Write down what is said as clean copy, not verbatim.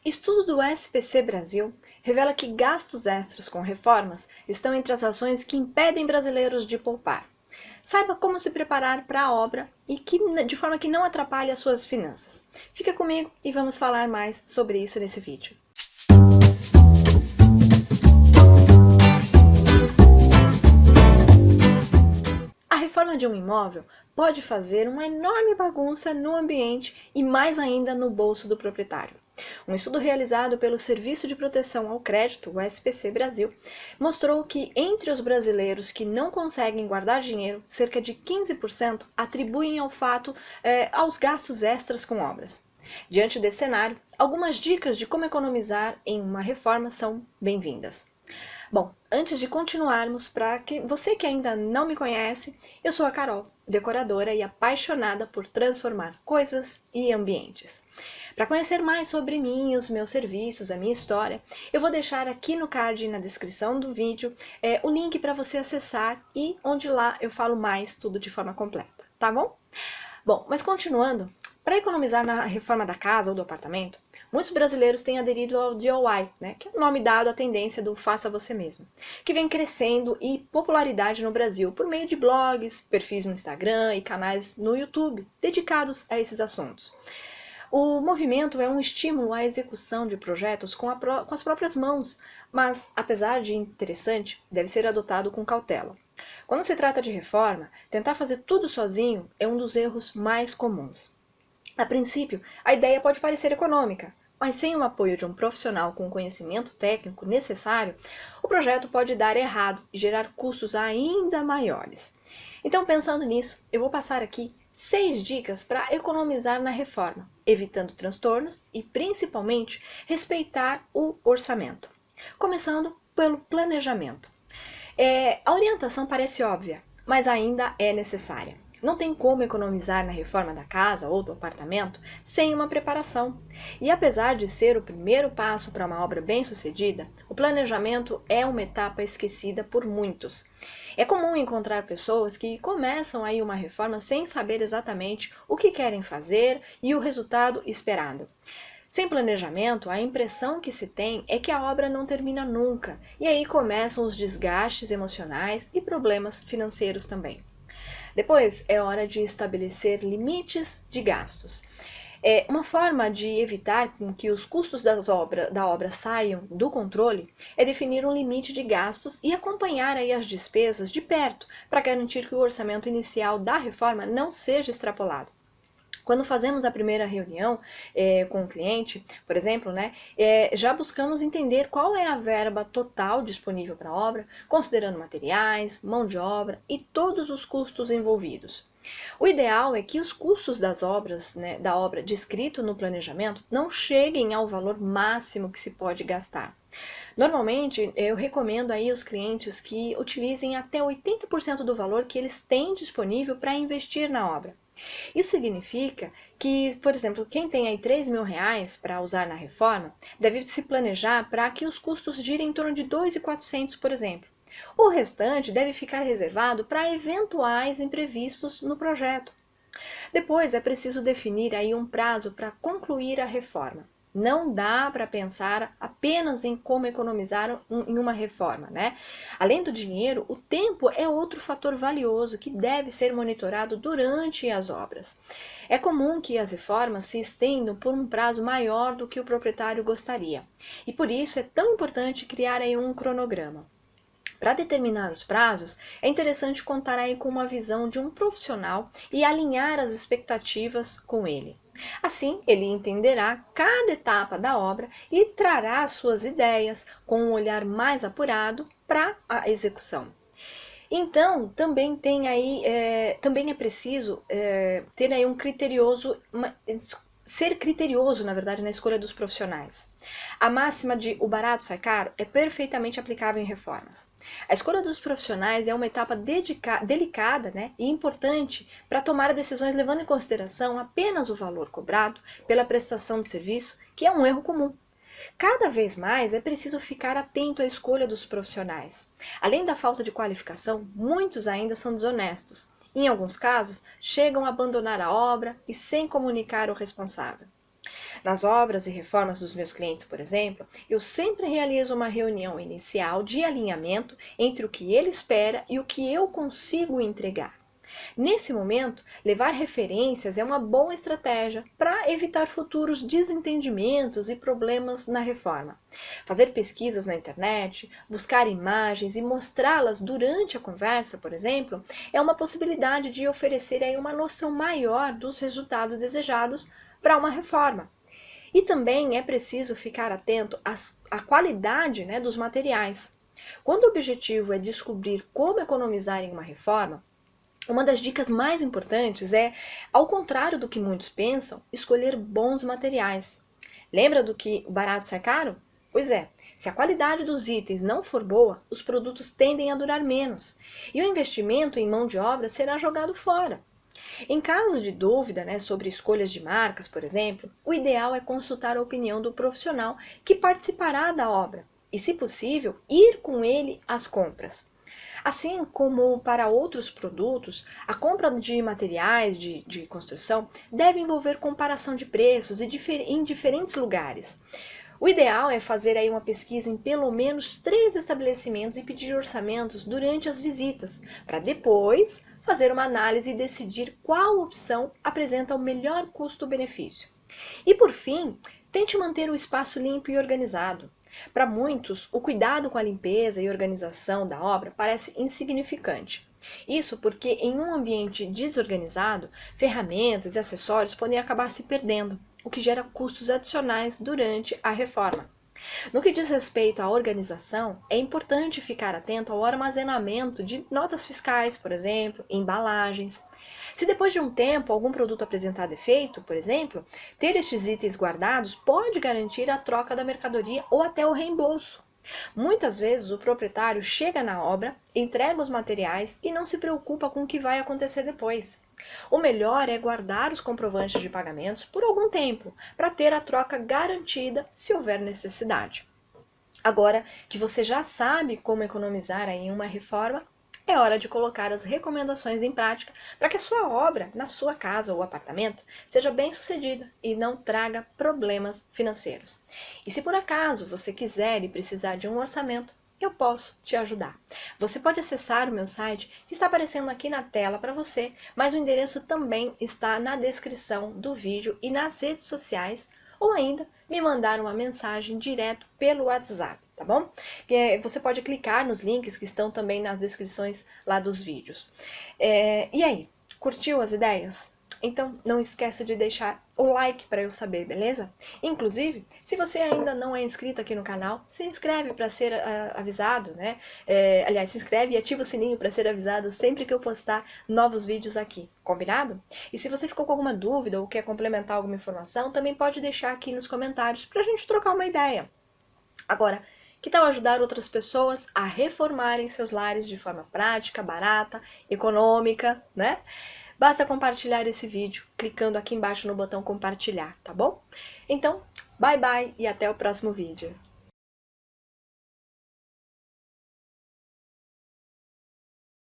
Estudo do SPC Brasil revela que gastos extras com reformas estão entre as razões que impedem brasileiros de poupar. Saiba como se preparar para a obra de forma que não atrapalhe as suas finanças. Fica comigo e vamos falar mais sobre isso nesse vídeo. A reforma de um imóvel pode fazer uma enorme bagunça no ambiente e mais ainda no bolso do proprietário. Um estudo realizado pelo Serviço de Proteção ao Crédito, o SPC Brasil, mostrou que entre os brasileiros que não conseguem guardar dinheiro, cerca de 15% atribuem ao fato aos gastos extras com obras. Diante desse cenário, algumas dicas de como economizar em uma reforma são bem-vindas. Bom, antes de continuarmos, para você que ainda não me conhece, eu sou a Carol, decoradora e apaixonada por transformar coisas e ambientes. Para conhecer mais sobre mim, os meus serviços, a minha história, eu vou deixar aqui no card e na descrição do vídeo o link para você acessar e onde lá eu falo mais tudo de forma completa, tá bom? Bom, mas continuando, para economizar na reforma da casa ou do apartamento, muitos brasileiros têm aderido ao DIY, que é o nome dado à tendência do faça você mesmo, que vem crescendo em popularidade no Brasil por meio de blogs, perfis no Instagram e canais no YouTube dedicados a esses assuntos. O movimento é um estímulo à execução de projetos com as próprias mãos, mas, apesar de interessante, deve ser adotado com cautela. Quando se trata de reforma, tentar fazer tudo sozinho é um dos erros mais comuns. A princípio, a ideia pode parecer econômica, mas sem o apoio de um profissional com o conhecimento técnico necessário, o projeto pode dar errado e gerar custos ainda maiores. Então, pensando nisso, eu vou passar aqui 6 dicas para economizar na reforma, evitando transtornos e, principalmente, respeitar o orçamento. Começando pelo planejamento. A orientação parece óbvia, mas ainda é necessária. Não tem como economizar na reforma da casa ou do apartamento sem uma preparação. E apesar de ser o primeiro passo para uma obra bem-sucedida, o planejamento é uma etapa esquecida por muitos. É comum encontrar pessoas que começam aí uma reforma sem saber exatamente o que querem fazer e o resultado esperado. Sem planejamento, a impressão que se tem é que a obra não termina nunca, e aí começam os desgastes emocionais e problemas financeiros também. Depois, é hora de estabelecer limites de gastos. Uma forma de evitar que os custos da obra saiam do controle é definir um limite de gastos e acompanhar aí as despesas de perto para garantir que o orçamento inicial da reforma não seja extrapolado. Quando fazemos a primeira reunião com o cliente, por exemplo, já buscamos entender qual é a verba total disponível para a obra, considerando materiais, mão de obra e todos os custos envolvidos. O ideal é que os custos das obras, da obra descrito no planejamento, não cheguem ao valor máximo que se pode gastar. Normalmente, eu recomendo aí aos clientes que utilizem até 80% do valor que eles têm disponível para investir na obra. Isso significa que, por exemplo, quem tem aí R$ 3.000 para usar na reforma, deve se planejar para que os custos girem em torno de 2.400, por exemplo. O restante deve ficar reservado para eventuais imprevistos no projeto. Depois é preciso definir aí um prazo para concluir a reforma. Não dá para pensar apenas em como economizar em uma reforma, Além do dinheiro, o tempo é outro fator valioso que deve ser monitorado durante as obras. É comum que as reformas se estendam por um prazo maior do que o proprietário gostaria. E por isso é tão importante criar aí um cronograma. Para determinar os prazos, é interessante contar aí com uma visão de um profissional e alinhar as expectativas com ele. Assim, ele entenderá cada etapa da obra e trará suas ideias com um olhar mais apurado para a execução. Então, também é preciso ter aí ser criterioso, na verdade, na escolha dos profissionais. A máxima de o barato sai caro é perfeitamente aplicável em reformas. A escolha dos profissionais é uma etapa delicada e importante para tomar decisões levando em consideração apenas o valor cobrado pela prestação de serviço, que é um erro comum. Cada vez mais é preciso ficar atento à escolha dos profissionais. Além da falta de qualificação, muitos ainda são desonestos. Em alguns casos, chegam a abandonar a obra e sem comunicar o responsável. Nas obras e reformas dos meus clientes, por exemplo, eu sempre realizo uma reunião inicial de alinhamento entre o que ele espera e o que eu consigo entregar. Nesse momento, levar referências é uma boa estratégia para evitar futuros desentendimentos e problemas na reforma. Fazer pesquisas na internet, buscar imagens e mostrá-las durante a conversa, por exemplo, é uma possibilidade de oferecer aí uma noção maior dos resultados desejados para uma reforma. E também é preciso ficar atento à qualidade, né, dos materiais. Quando o objetivo é descobrir como economizar em uma reforma, uma das dicas mais importantes é, ao contrário do que muitos pensam, escolher bons materiais. Lembra do que o barato sai caro? Pois é, se a qualidade dos itens não for boa, os produtos tendem a durar menos e o investimento em mão de obra será jogado fora. Em caso de dúvida, né, sobre escolhas de marcas, por exemplo, o ideal é consultar a opinião do profissional que participará da obra e, se possível, ir com ele às compras. Assim como para outros produtos, a compra de materiais de construção deve envolver comparação de preços em diferentes lugares. O ideal é fazer aí uma pesquisa em pelo menos 3 estabelecimentos e pedir orçamentos durante as visitas, para depois fazer uma análise e decidir qual opção apresenta o melhor custo-benefício. E por fim, tente manter o espaço limpo e organizado. Para muitos, o cuidado com a limpeza e organização da obra parece insignificante. Isso porque em um ambiente desorganizado, ferramentas e acessórios podem acabar se perdendo, o que gera custos adicionais durante a reforma. No que diz respeito à organização, é importante ficar atento ao armazenamento de notas fiscais, por exemplo, embalagens. Se depois de um tempo algum produto apresentar defeito, por exemplo, ter estes itens guardados pode garantir a troca da mercadoria ou até o reembolso. Muitas vezes o proprietário chega na obra, entrega os materiais e não se preocupa com o que vai acontecer depois. O melhor é guardar os comprovantes de pagamentos por algum tempo, para ter a troca garantida se houver necessidade. Agora que você já sabe como economizar em uma reforma, é hora de colocar as recomendações em prática para que a sua obra, na sua casa ou apartamento, seja bem sucedida e não traga problemas financeiros. E se por acaso você quiser e precisar de um orçamento, eu posso te ajudar. Você pode acessar o meu site que está aparecendo aqui na tela para você, mas o endereço também está na descrição do vídeo e nas redes sociais, ou ainda me mandar uma mensagem direto pelo WhatsApp, tá bom? Você pode clicar nos links que estão também nas descrições lá dos vídeos. E aí, curtiu as ideias? Então não esqueça de deixar o like para eu saber, beleza? Inclusive, se você ainda não é inscrito aqui no canal, se inscreve para ser avisado, né? Aliás, se inscreve e ativa o sininho para ser avisado sempre que eu postar novos vídeos aqui, combinado? E se você ficou com alguma dúvida ou quer complementar alguma informação, também pode deixar aqui nos comentários para a gente trocar uma ideia. Agora, que tal ajudar outras pessoas a reformarem seus lares de forma prática, barata, econômica, né? Basta compartilhar esse vídeo clicando aqui embaixo no botão compartilhar, tá bom? Então, bye bye e até o próximo vídeo.